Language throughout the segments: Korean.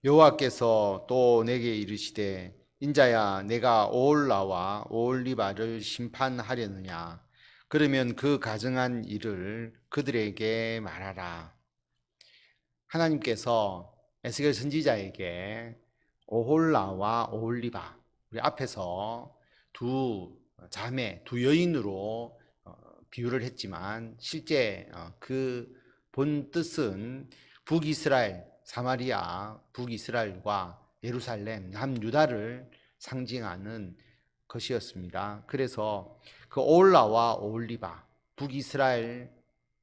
여호와께서 또 내게 이르시되 인자야 내가 오홀라와 오홀리바를 심판하려느냐 그러면 그 가증한 일을 그들에게 말하라. 하나님께서 에스겔 선지자에게 오홀라와 오홀리바 우리 앞에서 두 자매 두 여인으로 비유를 했지만 실제 그 본 뜻은 북이스라엘 사마리아 북이스라엘과 예루살렘 남유다를 상징하는 것이었습니다. 그래서 그 오홀라와 오홀리바 북이스라엘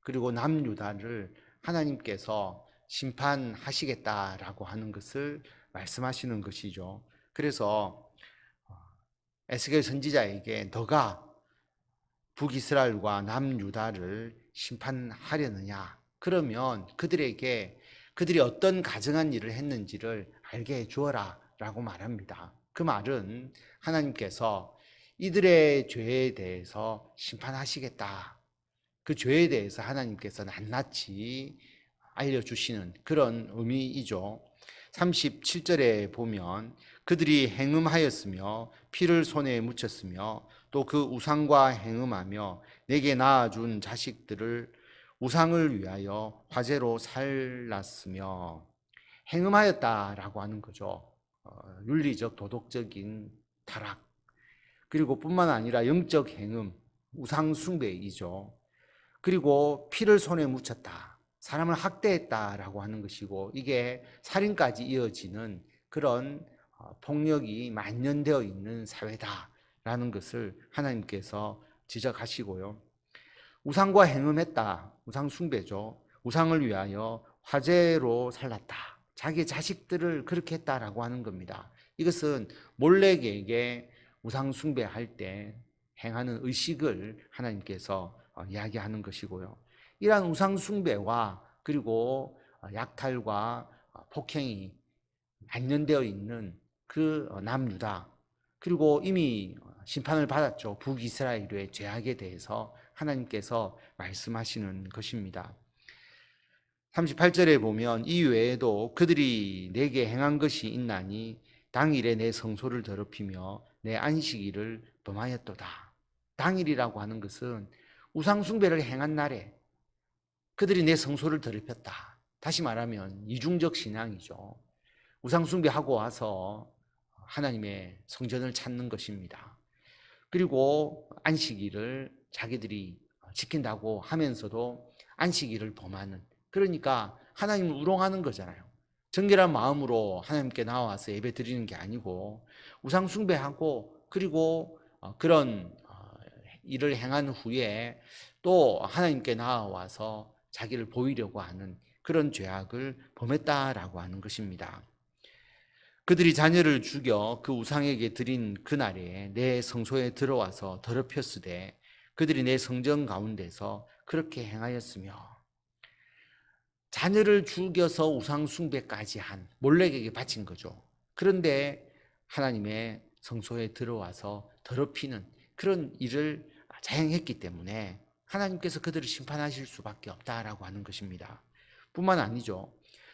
그리고 남유다를 하나님께서 심판하시겠다라고 하는 것을 말씀하시는 것이죠. 그래서 에스겔 선지자에게 너가 북이스라엘과 남유다를 심판하려느냐? 그러면 그들에게 그들이 어떤 가증한 일을 했는지를 알게 해 주어라 라고 말합니다. 그 말은 하나님께서 이들의 죄에 대해서 심판하시겠다. 그 죄에 대해서 하나님께서 낱낱이 알려주시는 그런 의미이죠. 37절에 보면 그들이 행음하였으며 피를 손에 묻혔으며 또 그 우상과 행음하며 내게 낳아준 자식들을 우상을 위하여 화제로 살랐으며 행음하였다라고 하는 거죠. 윤리적 도덕적인 타락 그리고 뿐만 아니라 영적 행음 우상 숭배이죠. 그리고 피를 손에 묻혔다. 사람을 학대했다라고 하는 것이고 이게 살인까지 이어지는 그런 폭력이 만연되어 있는 사회다라는 것을 하나님께서 지적하시고요. 우상과 행음했다. 우상 숭배죠. 우상을 위하여 화제로 살랐다. 자기 자식들을 그렇게 했다라고 하는 겁니다. 이것은 몰렉에게 우상 숭배할 때 행하는 의식을 하나님께서 이야기하는 것이고요. 이러한 우상 숭배와 그리고 약탈과 폭행이 만연되어 있는 그 남유다 그리고 이미 심판을 받았죠. 북이스라엘의 죄악에 대해서 하나님께서 말씀하시는 것입니다. 38절에 보면 이 외에도 그들이 내게 행한 것이 있나니 당일에 내 성소를 더럽히며 내 안식일을 범하였도다. 당일이라고 하는 것은 우상 숭배를 행한 날에 그들이 내 성소를 더럽혔다. 다시 말하면 이중적 신앙이죠. 우상 숭배하고 와서 하나님의 성전을 찾는 것입니다. 그리고 안식일을 자기들이 지킨다고 하면서도 안식일을 범하는 그러니까 하나님을 우롱하는 거잖아요. 정결한 마음으로 하나님께 나와서 예배 드리는 게 아니고 우상 숭배하고 그리고 그런 일을 행한 후에 또 하나님께 나와서 자기를 보이려고 하는 그런 죄악을 범했다라고 하는 것입니다. 그들이 자녀를 죽여 그 우상에게 드린 그날에 내 성소에 들어와서 더럽혔으되 그들이 내 성전 가운데서 그렇게 행하였으며 자녀를 죽여서 우상 숭배까지 한 몰렉에게 바친 거죠. 그런데 하나님의 성소에 들어와서 더럽히는 그런 일을 자행했기 때문에 하나님께서 그들을 심판하실 수밖에 없다라고 하는 것입니다. 뿐만 아니죠.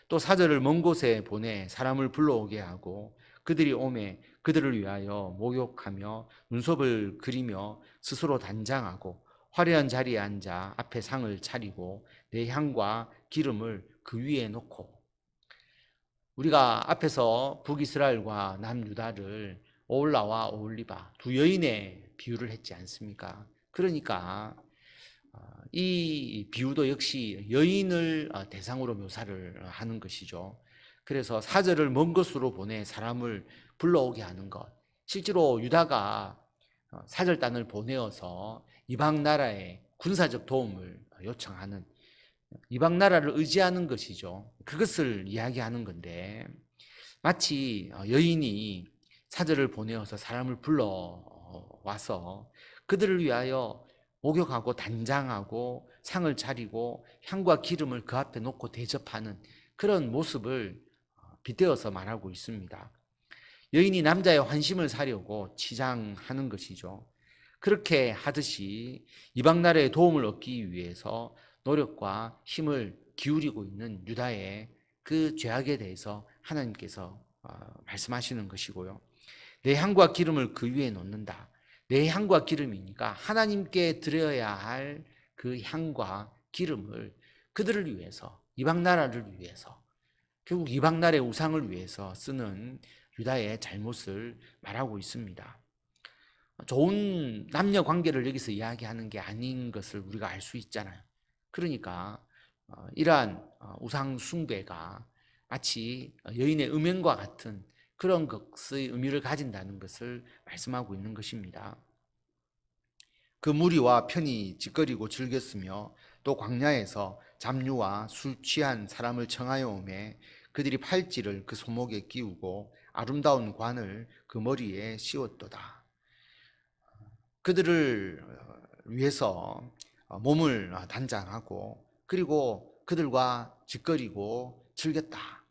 또 사절을 먼 곳에 보내 사람을 불러오게 하고 그들이 오매 그들을 위하여 목욕하며 눈썹을 그리며 스스로 단장하고 화려한 자리에 앉아 앞에 상을 차리고 내 향과 기름을 그 위에 놓고 우리가 앞에서 북이스라엘과 남유다를 오홀라와 오홀리바 두 여인의 비유를 했지 않습니까? 그러니까 이 비유도 역시 여인을 대상으로 묘사를 하는 것이죠. 그래서 사절을 먼 곳으로 보내 사람을 불러오게 하는 것. 실제로 유다가 사절단을 보내어서 이방 나라에 군사적 도움을 요청하는 이방 나라를 의지하는 것이죠. 그것을 이야기하는 건데 마치 여인이 사절을 보내어서 사람을 불러와서 그들을 위하여 목욕하고 단장하고 상을 차리고 향과 기름을 그 앞에 놓고 대접하는 그런 모습을 빗대어서 말하고 있습니다. 여인이 남자의 환심을 사려고 치장하는 것이죠. 그렇게 하듯이 이방 나라의 도움을 얻기 위해서 노력과 힘을 기울이고 있는 유다의 그 죄악에 대해서 하나님께서 말씀하시는 것이고요. 내 향과 기름을 그 위에 놓는다. 내 향과 기름이니까 하나님께 드려야 할 그 향과 기름을 그들을 위해서, 이방 나라를 위해서, 결국 이방 나라의 우상을 위해서 쓰는 유다의 잘못을 말하고 있습니다. 좋은 남녀 관계를 여기서 이야기하는 게 아닌 것을 우리가 알 수 있잖아요. 그러니까 이러한 우상 숭배가 마치 여인의 음행과 같은 그런 것의 의미를 가진다는 것을 말씀하고 있는 것입니다. 그 무리와 편히 짓거리고 즐겼으며 또 광야에서 잡류와 술 취한 사람을 청하여 오매 그들이 팔찌를 그 손목에 끼우고 아름다운 관을 그 머리에 씌웠도다. 그들을 위해서 몸을 단장하고 그리고 그들과 짓거리고 즐겼다.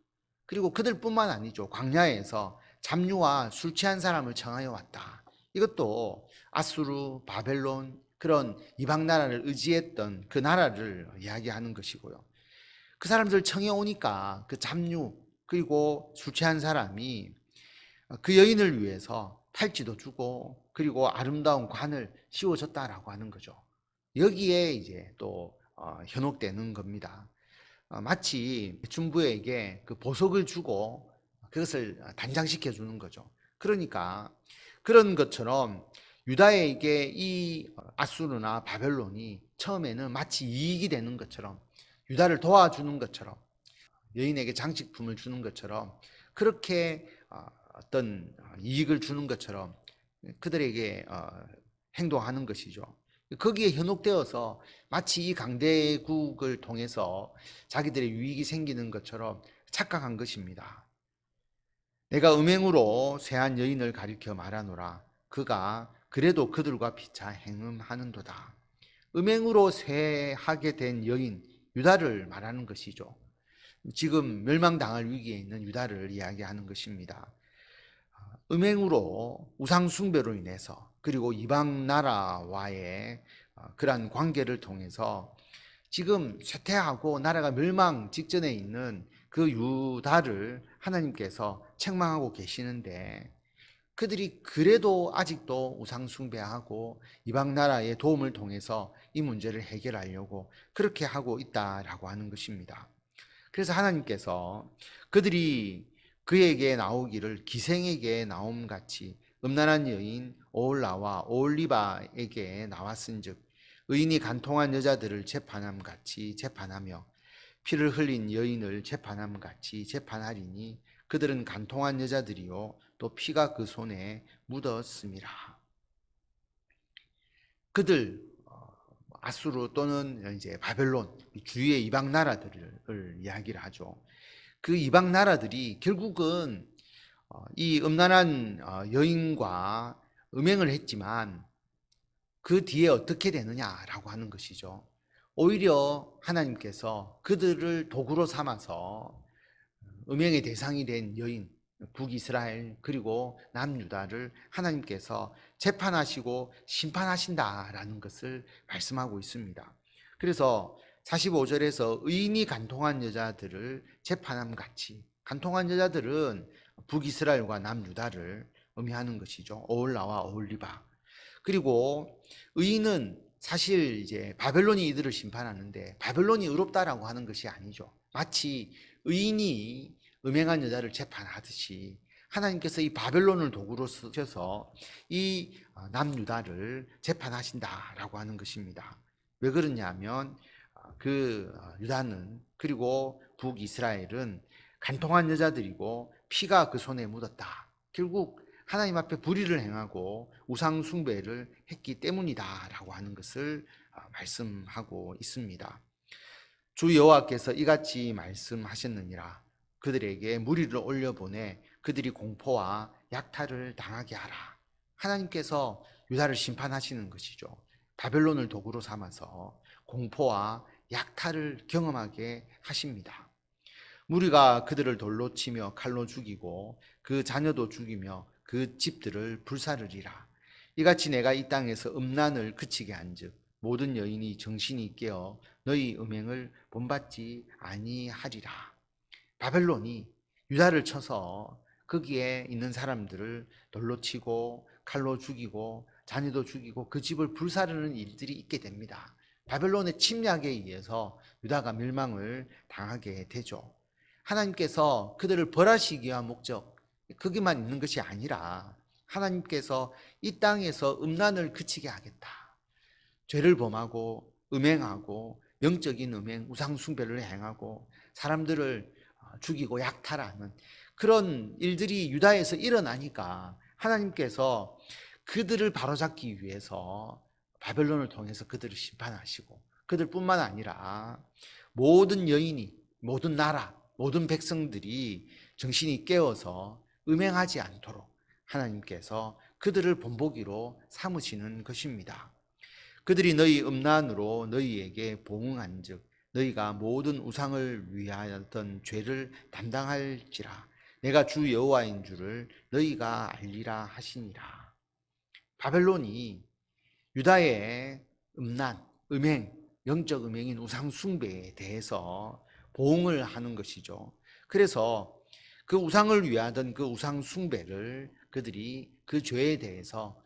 그리고 그들뿐만 아니죠. 광야에서 잡류와 술 취한 사람을 청하여 왔다. 이것도 아수르, 바벨론 그런 이방 나라를 의지했던 그 나라를 이야기하는 것이고요. 그 사람들 청해 오니까 그 잡류 그리고 술 취한 사람이 그 여인을 위해서 팔찌도 주고 그리고 아름다운 관을 씌워줬다라고 하는 거죠. 여기에 이제 또 현혹되는 겁니다. 마치 중부에게 그 보석을 주고 그것을 단장시켜 주는 거죠. 그러니까 그런 것처럼 유다에게 이 아수르나 바벨론이 처음에는 마치 이익이 되는 것처럼 유다를 도와주는 것처럼 여인에게 장식품을 주는 것처럼 그렇게 어떤 이익을 주는 것처럼 그들에게 행동하는 것이죠. 거기에 현혹되어서 마치 이 강대국을 통해서 자기들의 유익이 생기는 것처럼 착각한 것입니다. 내가 음행으로 쇠한 여인을 가리켜 말하노라. 그가 그래도 그들과 피차 행음하는도다. 음행으로 쇠하게 된 여인 유다를 말하는 것이죠. 지금 멸망당할 위기에 있는 유다를 이야기하는 것입니다. 음행으로 우상 숭배로 인해서 그리고 이방 나라와의 그러한 관계를 통해서 지금 쇠퇴하고 나라가 멸망 직전에 있는 그 유다를 하나님께서 책망하고 계시는데 그들이 그래도 아직도 우상 숭배하고 이방 나라의 도움을 통해서 이 문제를 해결하려고 그렇게 하고 있다라고 하는 것입니다. 그래서 하나님께서 그들이 그에게 나오기를 기생에게 나옴같이 음란한 여인 오홀라와 오홀리바에게 나왔은즉 의인이 간통한 여자들을 재판함같이 재판하며 피를 흘린 여인을 재판함같이 재판하리니 그들은 간통한 여자들이요 또 피가 그 손에 묻었음이라. 그들 아수르 또는 이제 바벨론 주위의 이방 나라들을 이야기를 하죠. 그 이방 나라들이 결국은 이 음란한 여인과 음행을 했지만 그 뒤에 어떻게 되느냐라고 하는 것이죠. 오히려 하나님께서 그들을 도구로 삼아서 음행의 대상이 된 여인, 북이스라엘 그리고 남유다를 하나님께서 재판하시고 심판하신다라는 것을 말씀하고 있습니다. 그래서 45절에서 의인이 간통한 여자들을 재판함 같이, 간통한 여자들은 북이스라엘과 남유다를 의미하는 것이죠. 오홀라와 오홀리바. 그리고 의인은 사실 이제 바벨론이 이들을 심판하는데 바벨론이 의롭다라고 하는 것이 아니죠. 마치 의인이 음행한 여자를 재판하듯이 하나님께서 이 바벨론을 도구로 쓰셔서 이 남유다를 재판하신다라고 하는 것입니다. 왜 그러냐면 그 유다는 그리고 북이스라엘은 간통한 여자들이고 피가 그 손에 묻었다. 결국 하나님 앞에 불의를 행하고 우상 숭배를 했기 때문이다라고 하는 것을 말씀하고 있습니다. 주 여호와께서 이같이 말씀하셨느니라. 그들에게 무리를 올려보내 그들이 공포와 약탈을 당하게 하라. 하나님께서 유다를 심판하시는 것이죠. 바벨론을 도구로 삼아서 공포와 약탈을 경험하게 하십니다. 무리가 그들을 돌로 치며 칼로 죽이고 그 자녀도 죽이며 그 집들을 불사르리라. 이같이 내가 이 땅에서 음란을 그치게 한즉 모든 여인이 정신이 깨어 너희 음행을 본받지 아니하리라. 바벨론이 유다를 쳐서 거기에 있는 사람들을 돌로 치고 칼로 죽이고 자녀도 죽이고 그 집을 불사르는 일들이 있게 됩니다. 바벨론의 침략에 의해서 유다가 멸망을 당하게 되죠. 하나님께서 그들을 벌하시기 위한 목적, 거기만 있는 것이 아니라 하나님께서 이 땅에서 음란을 그치게 하겠다. 죄를 범하고 음행하고 영적인 음행, 우상 숭배를 행하고 사람들을 죽이고 약탈하는 그런 일들이 유다에서 일어나니까 하나님께서 그들을 바로잡기 위해서 바벨론을 통해서 그들을 심판하시고 그들뿐만 아니라 모든 여인이, 모든 나라, 모든 백성들이 정신이 깨어서 음행하지 않도록 하나님께서 그들을 본보기로 삼으시는 것입니다. 그들이 너희 음란으로 너희에게 봉응한즉 너희가 모든 우상을 위하였던 죄를 담당할지라. 내가 주 여호와인 줄을 너희가 알리라 하시니라. 바벨론이 유다의 음란, 음행, 영적 음행인 우상 숭배에 대해서 보응을 하는 것이죠. 그래서 그 우상을 위하던 그 우상 숭배를 그들이 그 죄에 대해서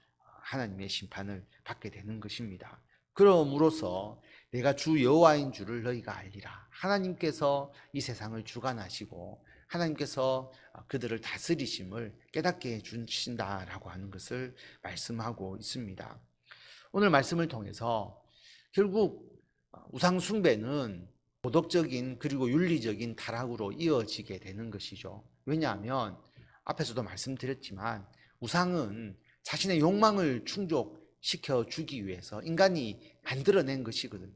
하나님의 심판을 받게 되는 것입니다. 그러므로서 내가 주 여호와인 줄을 너희가 알리라. 하나님께서 이 세상을 주관하시고 하나님께서 그들을 다스리심을 깨닫게 해주신다라고 하는 것을 말씀하고 있습니다. 오늘 말씀을 통해서 결국 우상 숭배는 도덕적인 그리고 윤리적인 타락으로 이어지게 되는 것이죠. 왜냐하면 앞에서도 말씀드렸지만 우상은 자신의 욕망을 충족시켜 주기 위해서 인간이 만들어낸 것이거든요.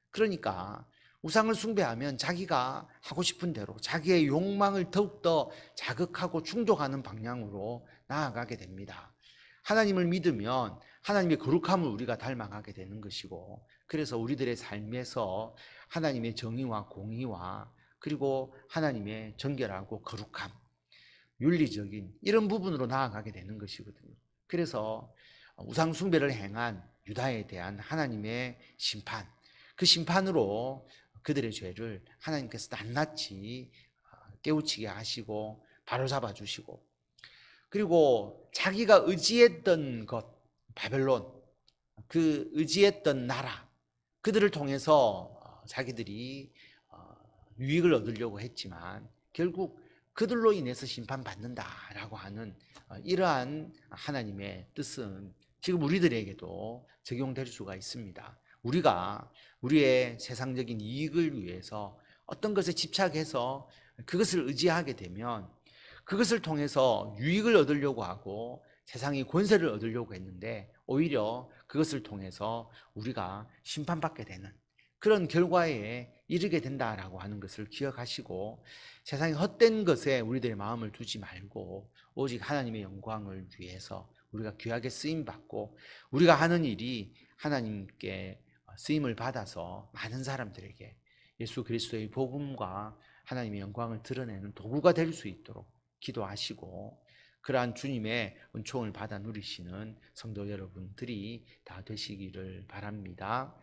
그러니까 우상을 숭배하면 자기가 하고 싶은 대로 자기의 욕망을 더욱더 자극하고 충족하는 방향으로 나아가게 됩니다. 하나님을 믿으면 하나님의 거룩함을 우리가 닮아가게 되는 것이고, 그래서 우리들의 삶에서 하나님의 정의와 공의와 그리고 하나님의 정결하고 거룩함, 윤리적인 이런 부분으로 나아가게 되는 것이거든요. 그래서 우상 숭배를 행한 유다에 대한 하나님의 심판, 그 심판으로 그들의 죄를 하나님께서 낱낱이 깨우치게 하시고 바로잡아 주시고, 그리고 자기가 의지했던 것, 바벨론, 그 의지했던 나라, 그들을 통해서 자기들이 유익을 얻으려고 했지만 결국 그들로 인해서 심판받는다라고 하는 이러한 하나님의 뜻은 지금 우리들에게도 적용될 수가 있습니다. 우리가 우리의 세상적인 이익을 위해서 어떤 것에 집착해서 그것을 의지하게 되면 그것을 통해서 유익을 얻으려고 하고 세상의 권세를 얻으려고 했는데 오히려 그것을 통해서 우리가 심판받게 되는 그런 결과에 이르게 된다라고 하는 것을 기억하시고 세상의 헛된 것에 우리들의 마음을 두지 말고 오직 하나님의 영광을 위해서 우리가 귀하게 쓰임받고 우리가 하는 일이 하나님께 쓰임을 받아서 많은 사람들에게 예수 그리스도의 복음과 하나님의 영광을 드러내는 도구가 될 수 있도록 기도하시고 그러한 주님의 은총을 받아 누리시는 성도 여러분들이 다 되시기를 바랍니다.